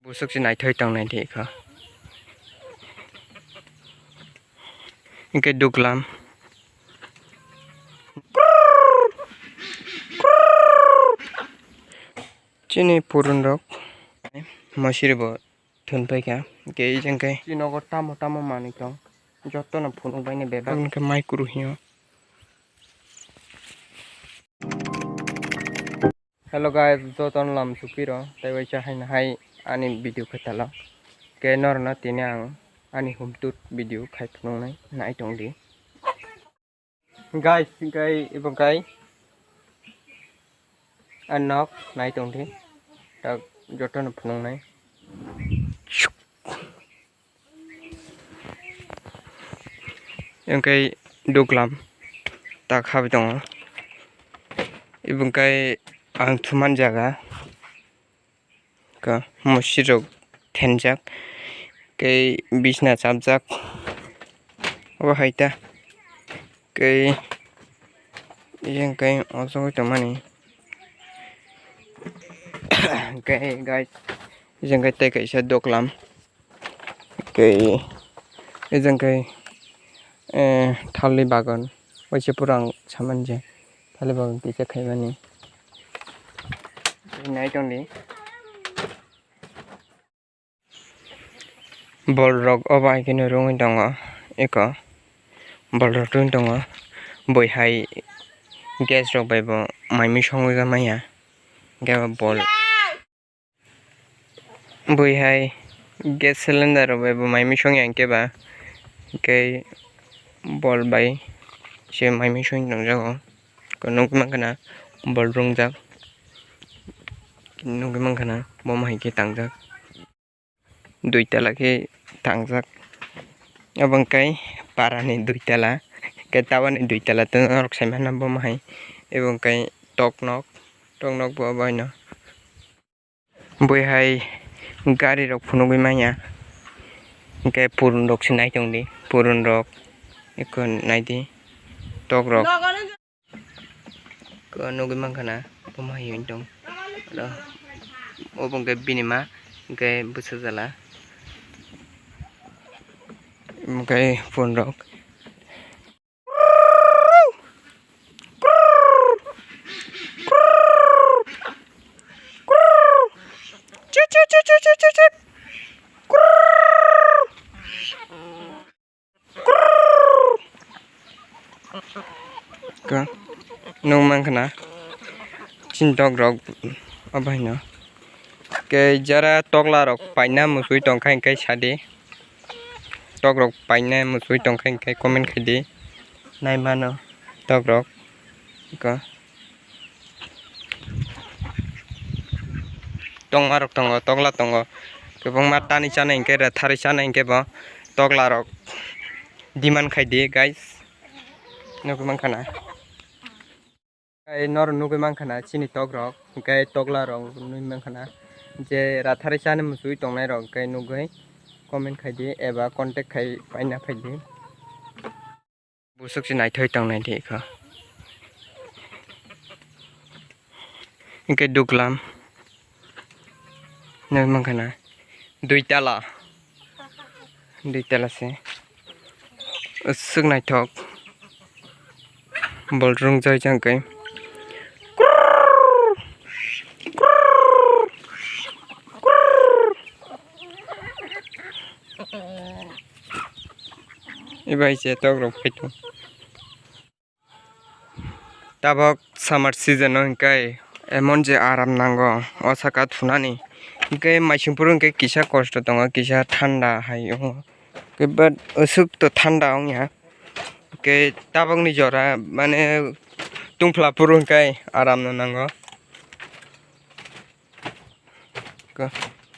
Busuk si nai thoi tong nai thi kha. Inke duklam. Chini purun rok. Masir bo thun pai kha. Ke jeng kai. Chino ko tamo tamo mani tong. Joto na phunu bai ne beba. Ke mai kuru hiyo. Hello guys, joton lam supiro. Tai wai cha hai ani video khatala. Ke nor na tini ang ani humtut video khai phunu nai nai tong di. Guys, ibang kai anok nai tong di. Tak joto na phunu nai. Yang kai duklam tak habi tong. Ibang kai ang thuman jaga ka musirok thenjak kai bisna chapjak oba haita kai yang kai also tamani kai guys yang kai te kai sa doklam kai yang kai thali bagan oise purang samanje thali bagan pise khaimani nai tong di bol rok oba kini rungin tongo eko bol rok rung tongo boi hai gas rok bai bo maimi songo ga maya ga bol boi hai gas cylinder rok bai bo maimi song yang ke ba ke bol bai se maimi song dong jago ko nok mangkana bol rung jak nok mangkana bom hai ke tangjak duitala ke tangjak abang kai parani duitala ke tawani duitala to rok saimana bom hai ebong kai toknok bo baino boi hai gari rok phunugui maya ke purun rok sinai tong di purun rok ekon naidi tok rok ko nugui mangkana bom hai tong ro obong ke binima ke busajala cái phun rok ka nung mang kana chin dog rok abai no ke jara tokla rok paina musui tong khai kai sade tok rok paina musui tong khai kai comment khai di nai mano tok rok ka tong arok tongo tokla tongo kebong matani chana ingke ra thari chana ingke bo tokla rok diman khai di guys nugui mangkana kai nor nugui mangkana chini tok rok kai tokla rok nugui mangkana je rathari chana musui tongnai rok kai nugui comment khai di eba contact khai paina khai di busuk si nai thoi tong nai di kha inke duklam nai mangkana duitala se usuk nai thok bol rung jai jang kai ibai je tok rok phetu tabok summer season no kai emon je aram nango osaka thunani ke maisingpur ke kisa kosto tongo kisa thanda hai ke but usuk to thanda ongya ke tabok ni jora mane tungphla purun kai aram no nango ka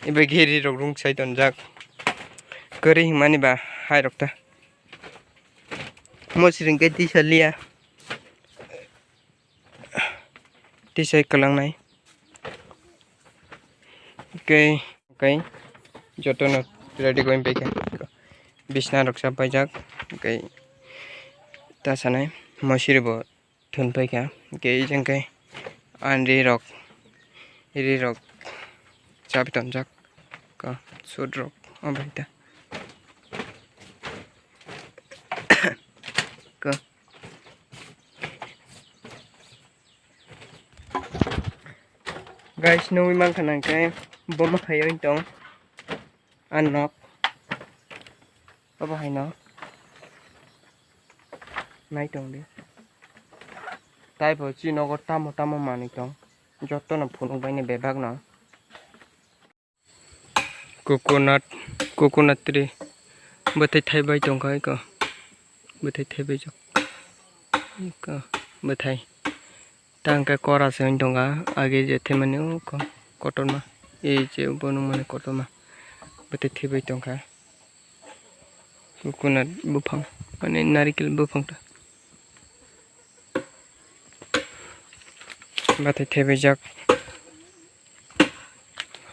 ibe geri rok rung sai ton jak kari himani ba hai rok ta mosiring ke tisalia tisai kalang nai kai jotono ready going back bisna rok sa pajak kai ta sanai masir bo thun pai kha ke jeng kai anri rok iri rok chapi tonjak ka sudrok abaita ka guys no mang kanang kai bom hayo tong anok aba hay no nai tong đi tai bo chi no ko tamo mani tong joto na phunung bai ne bebak no coconut tree bethai thai bai tong kai ko bethai thai bai jok ka bethai tang ka kora se tong ga age je the mane ko cotton ma e je bonu mane cotton ma bethai thai bai tong ka coconut bufang mane narikil bufang ta bethai thai bai jak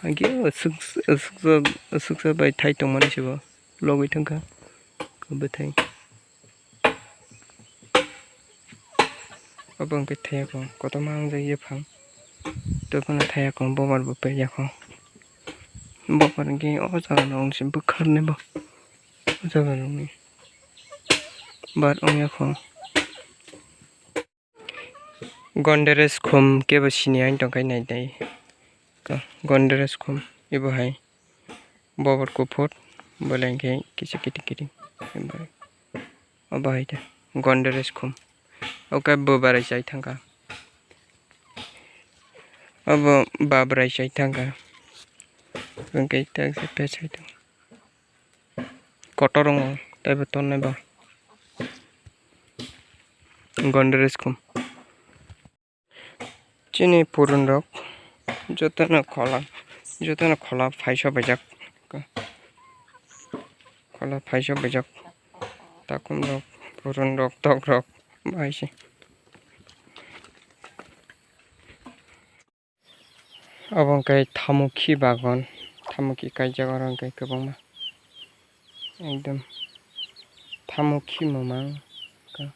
age asuk bai thai tong mane sibo logoi tong ka ko bethai abang pe thaya ko koto mang jai ye phang to pana thaya ko bobar bu pe ya ko bobar ge o jaga nong sim bukhar ne bo o jaga nong ni bar ong ya ko gonderes khum ke bo sini ain tong kai nai dai ka gonderes khum ibo hai bobar ko phot boleng ge kisi kiti abai ta gonderes khum oke bobarai chai thangka abo babrai chai thangka bangkai tak se pe chai thang kotorong tai beton ne ba gonderes khum chini purun rok jotana khola phaisa bajak khola phaisa bajak takum rok purun rok tok rok baisi abang kai thamuki bagan thamuki kai jaga rang kai kabang ma ekdom thamuki mamang ka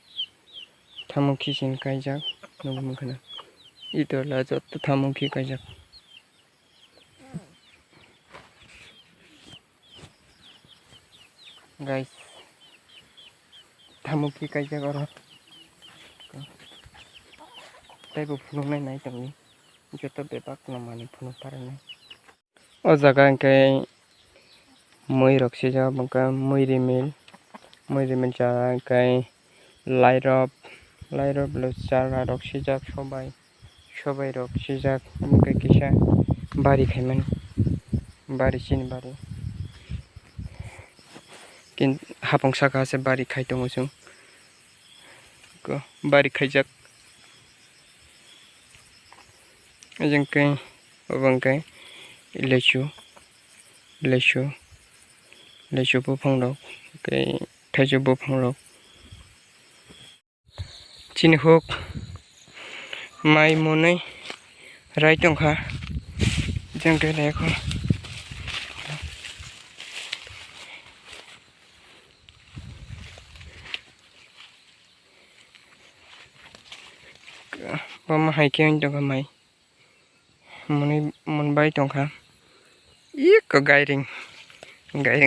thamuki sin kai jak nungmu khana itola jot thamuki kai jak guys thamuki kai jak ora tai bu phulung nai nai tang ni joto bebak na mani phulung pare nai o jaga kai moi rok sija bangka moi remel jaga kai lairop lo jara rok sijak sobai rok sijak bangka kisa bari khaiman bari sin bari kin hapong saka se bari khai tongo chung ko bari khaijak ajeng kai obang kai lechu bufang rok kai thaijo bufang rok chini hok mai monai rai tongkha jeng kai lekho bama haike tongkha mai monbai tongkha ko gairing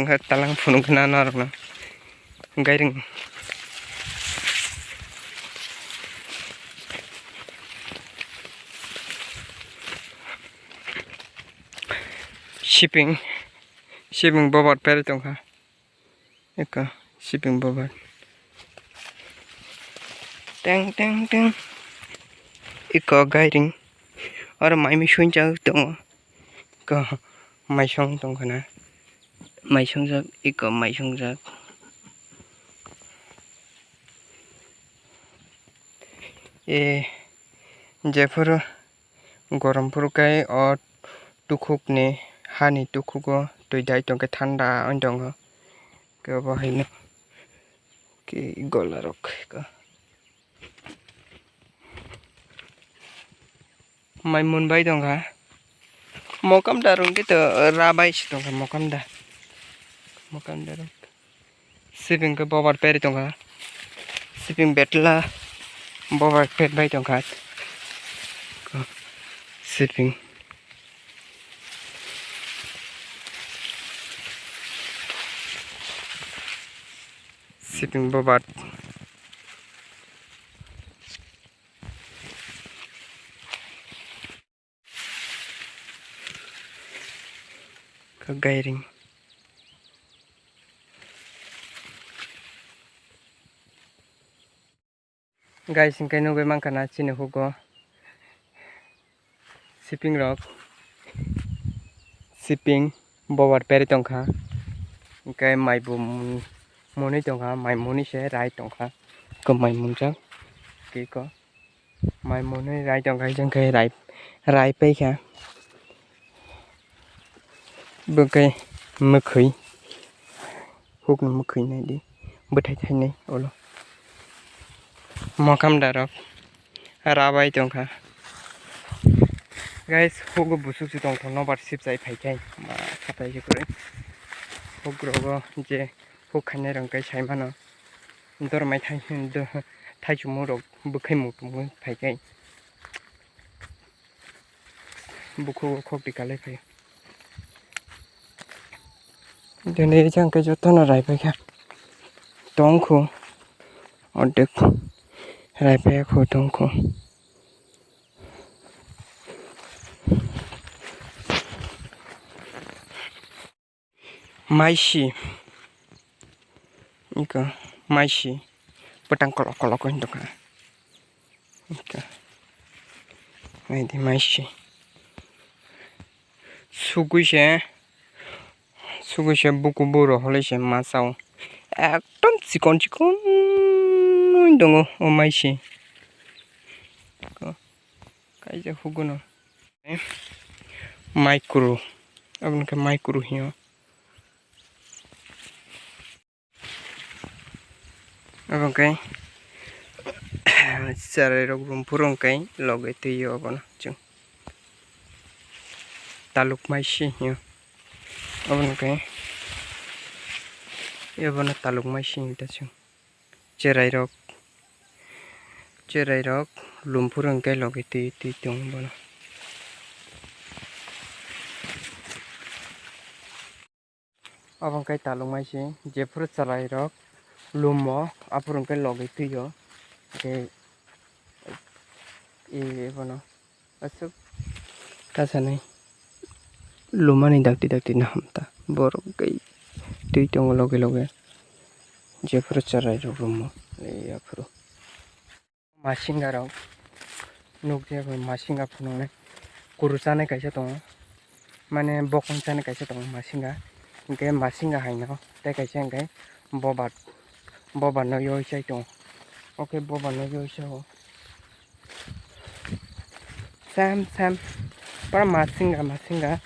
ha talang phunung khana narok na gairing shipping bobat pere tongkha eka shipping bobat teng iko gairing और माई में सुन जाग तो का माइसंग तो खाना माइसंग जाग एक माइसंग जाग ए जेफर गरमपुर काय और टुकुक ने हानि टुकुको तो दाई तो के ठंडा अंदंग के बहायनो के गला रख का mai munbai dong ha mokam darung gitu rabai sih dong mokam darung shipping ke bobar peri dong ha shipping betla bobar pet bai dong ha shipping shipping bobat kagairing guys ingkai nubai mangkana chini hugo shipping rok shipping bobat peri tongkha ingkai mai bu moni tongkha mai moni se rai tongkha ko mai munjak ki ko mai moni rai tongkha jengkai rai paikha bengkai mokhui hukno mokhui nai di bethai thainai olo mokam darok rabai tongkha guys hugo busuk si tongkha nobar sipjai phaikai ma khatai jikore hugrogo je huk khainai rongkai saimano dormai thai chumu rok bukhai mutumu phaikai bukhu khokti kalai phai dene jangkai jotono rai paikha tongkhu odek rai paikha tongkhu maisi iko maisi petang kolok indokha iko ini maisi suguise buku buro holaise masao ekdom chikon dongo o maisi kaija hugono maikuru abonke maikuru hiyo abonkai sarai rok rumpurongkai logai tuyo abono chung taluk maisi hiyo abonkai abono taluk maisi hingta chung cherai rok lumpurongkai logai tui tong bono abonkai taluk maisi jefuru cherai rok lumo apurongkai logai tuyo ke bono asuk kasanai lumani dakti nahamta borok gai tui tong loge jefuru cherai rok lumo apuru masinga rok nukje masinga phunongnai kuru chanai kaisa tongo mane bokong chanai kaisa tongo masinga ingkai masinga haino tei kaisa ingkai bobat no yoisai tongo oke bobat no yoisao sam pura masinga